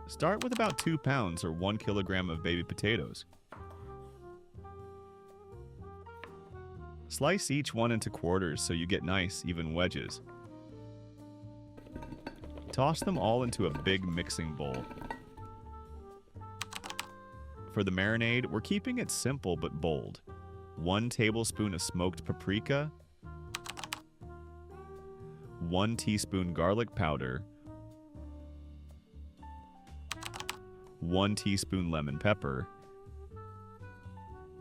Start with about 2 pounds or 1 kilogram of baby potatoes. Slice each one into quarters so you get nice, even wedges. Toss them all into a big mixing bowl. For the marinade, we're keeping it simple but bold. 1 tablespoon of smoked paprika, 1 teaspoon garlic powder, 1 teaspoon lemon pepper,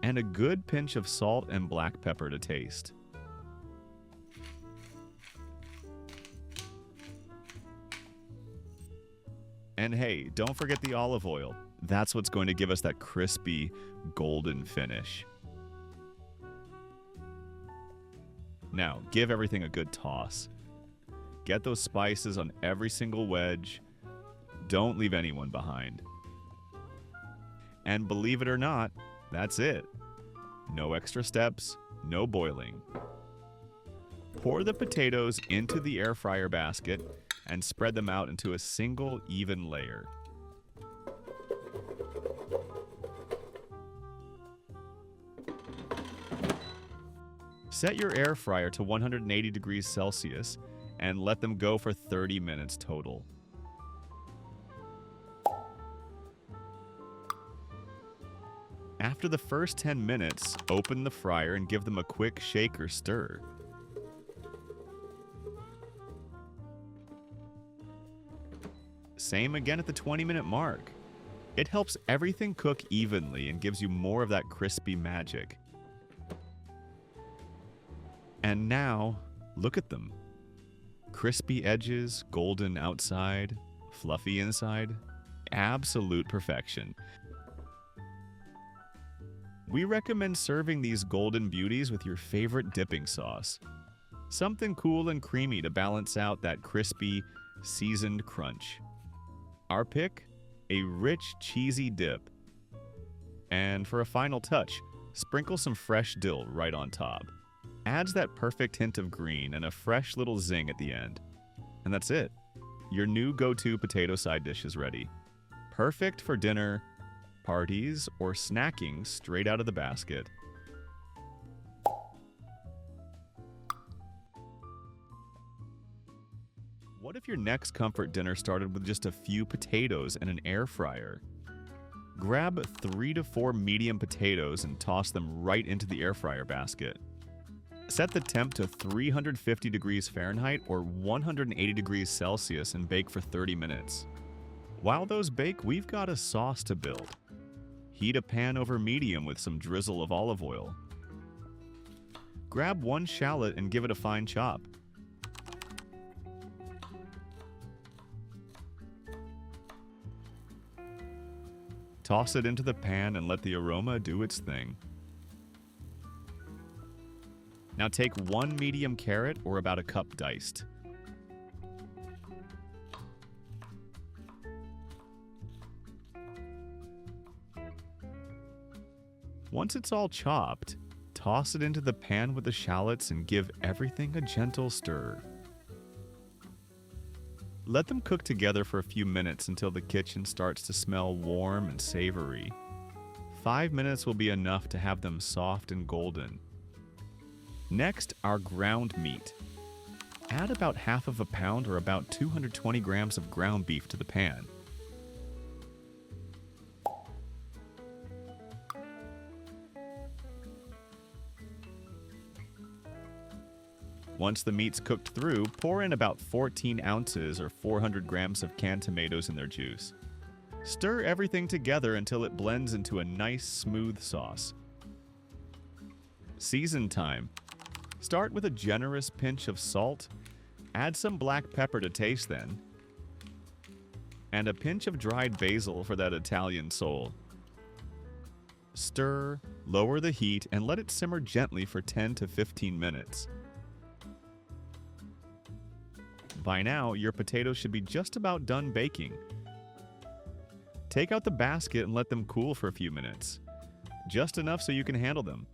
and a good pinch of salt and black pepper to taste. And hey, don't forget the olive oil. That's what's going to give us that crispy, golden finish. Now, give everything a good toss. Get those spices on every single wedge. Don't leave anyone behind. And believe it or not, that's it. No extra steps, no boiling. Pour the potatoes into the air fryer basket and spread them out into a single even layer. Set your air fryer to 180 degrees Celsius and let them go for 30 minutes total. After the first 10 minutes, open the fryer and give them a quick shake or stir. Same again at the 20-minute mark. It helps everything cook evenly and gives you more of that crispy magic. And now, look at them. Crispy edges, golden outside, fluffy inside. Absolute perfection. We recommend serving these golden beauties with your favorite dipping sauce. Something cool and creamy to balance out that crispy, seasoned crunch. Our pick? A rich, cheesy dip. And for a final touch, sprinkle some fresh dill right on top. Adds that perfect hint of green and a fresh little zing at the end. And that's it. Your new go-to potato side dish is ready. Perfect for dinner, parties, or snacking straight out of the basket. What if your next comfort dinner started with just a few potatoes and an air fryer? Grab 3 to 4 medium potatoes and toss them right into the air fryer basket. Set the temp to 350 degrees Fahrenheit or 180 degrees Celsius and bake for 30 minutes. While those bake, we've got a sauce to build. Heat a pan over medium with some drizzle of olive oil. Grab 1 shallot and give it a fine chop. Toss it into the pan and let the aroma do its thing. Now take 1 medium carrot or about a cup diced. Once it's all chopped, toss it into the pan with the shallots and give everything a gentle stir. Let them cook together for a few minutes until the kitchen starts to smell warm and savory. 5 minutes will be enough to have them soft and golden. Next, our ground meat. Add about half of a pound or about 220 grams of ground beef to the pan. Once the meat's cooked through, pour in about 14 ounces or 400 grams of canned tomatoes in their juice. Stir everything together until it blends into a nice, smooth sauce. Season time. Start with a generous pinch of salt, add some black pepper to taste then, and a pinch of dried basil for that Italian soul. Stir, lower the heat, and let it simmer gently for 10 to 15 minutes. By now, your potatoes should be just about done baking. Take out the basket and let them cool for a few minutes, just enough so you can handle them.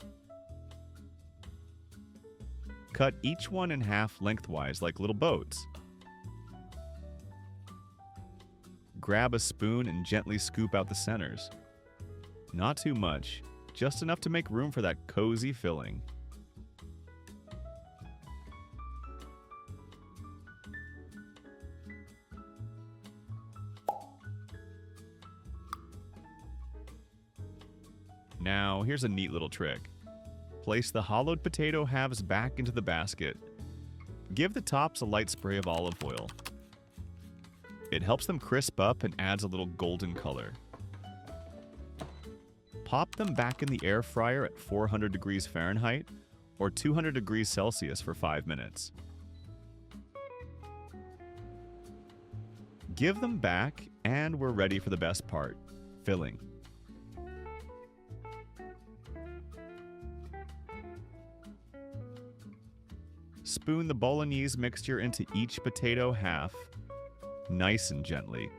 Cut each one in half lengthwise like little boats. grab a spoon and gently scoop out the centers. Not too much, just enough to make room for that cozy filling. Now, here's a neat little trick. Place the hollowed potato halves back into the basket. Give the tops a light spray of olive oil. It helps them crisp up and adds a little golden color. Pop them back in the air fryer at 400 degrees Fahrenheit or 200 degrees Celsius for 5 minutes. Give them back, and we're ready for the best part, filling. Spoon the Bolognese mixture into each potato half, nice and gently.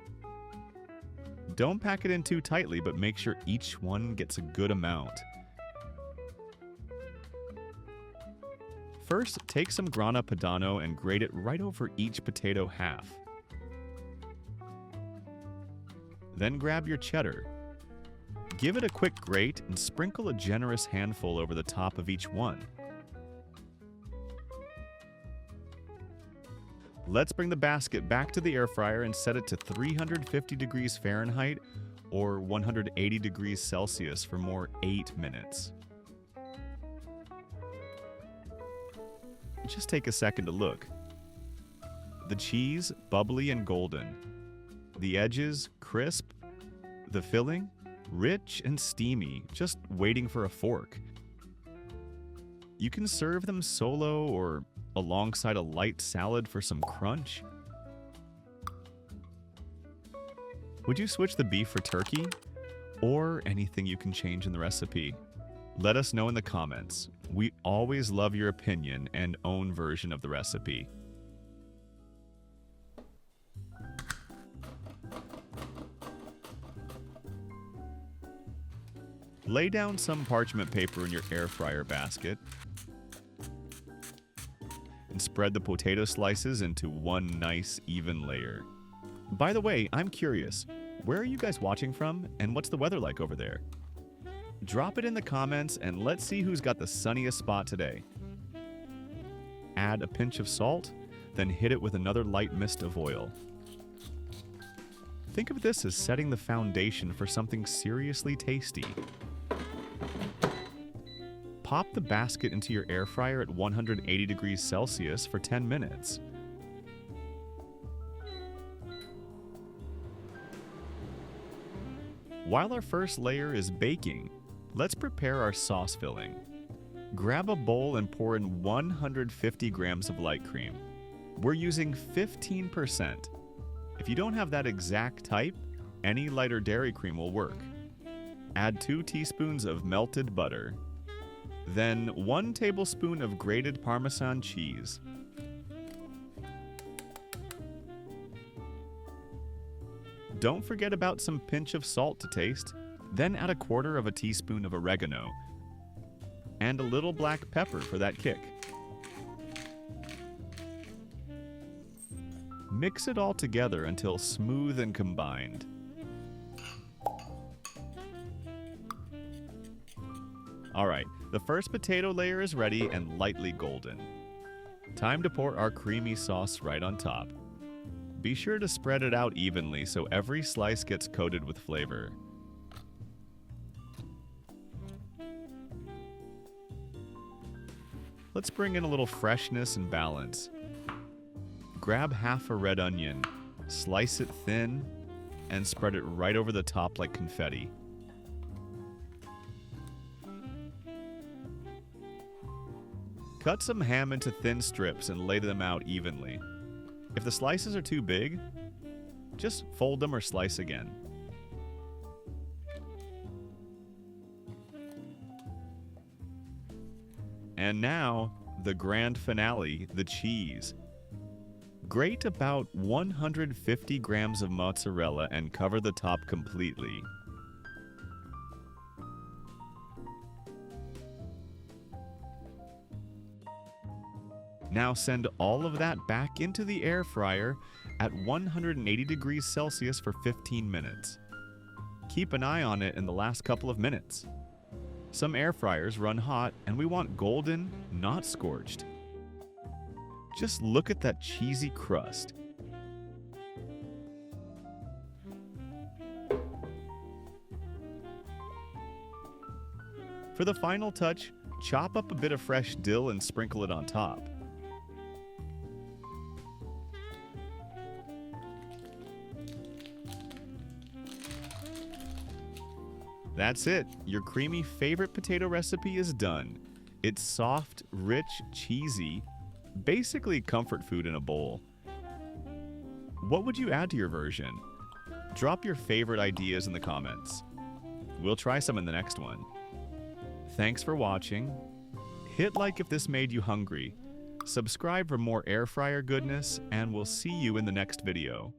Don't pack it in too tightly, but make sure each one gets a good amount. First, take some grana padano and grate it right over each potato half. Then grab your cheddar. Give it a quick grate and sprinkle a generous handful over the top of each one. Let's bring the basket back to the air fryer and set it to 350 degrees Fahrenheit or 180 degrees Celsius for more 8 minutes. Just take a second to look. The cheese, bubbly and golden. The edges, crisp. The filling, rich and steamy, just waiting for a fork. You can serve them solo or alongside a light salad for some crunch. Would you switch the beef for turkey? Or anything you can change in the recipe? Let us know in the comments. We always love your opinion and own version of the recipe. Lay down some parchment paper in your air fryer basket and spread the potato slices into one nice, even layer. By the way, I'm curious, where are you guys watching from and what's the weather like over there? Drop it in the comments and let's see who's got the sunniest spot today. Add a pinch of salt, then hit it with another light mist of oil. Think of this as setting the foundation for something seriously tasty. Pop the basket into your air fryer at 180 degrees Celsius for 10 minutes. While our first layer is baking, let's prepare our sauce filling. Grab a bowl and pour in 150 grams of light cream. We're using 15%. If you don't have that exact type, any lighter dairy cream will work. Add 2 teaspoons of melted butter. Then 1 tablespoon of grated Parmesan cheese. Don't forget about some pinch of salt to taste. Then add 1/4 teaspoon of oregano and a little black pepper for that kick. Mix it all together until smooth and combined. Alright, the first potato layer is ready and lightly golden. Time to pour our creamy sauce right on top. Be sure to spread it out evenly so every slice gets coated with flavor. Let's bring in a little freshness and balance. Grab half a red onion, slice it thin, and spread it right over the top like confetti. Cut some ham into thin strips and lay them out evenly. If the slices are too big, just fold them or slice again. And now, the grand finale, the cheese. Grate about 150 grams of mozzarella and cover the top completely. Now send all of that back into the air fryer at 180 degrees Celsius for 15 minutes. Keep an eye on it in the last couple of minutes. Some air fryers run hot and we want golden, not scorched. Just look at that cheesy crust. For the final touch, chop up a bit of fresh dill and sprinkle it on top. That's it. Your creamy favorite potato recipe is done. It's soft, rich, cheesy, basically comfort food in a bowl. What would you add to your version? Drop your favorite ideas in the comments. We'll try some in the next one. Thanks for watching. Hit like if this made you hungry. Subscribe for more air fryer goodness, and we'll see you in the next video.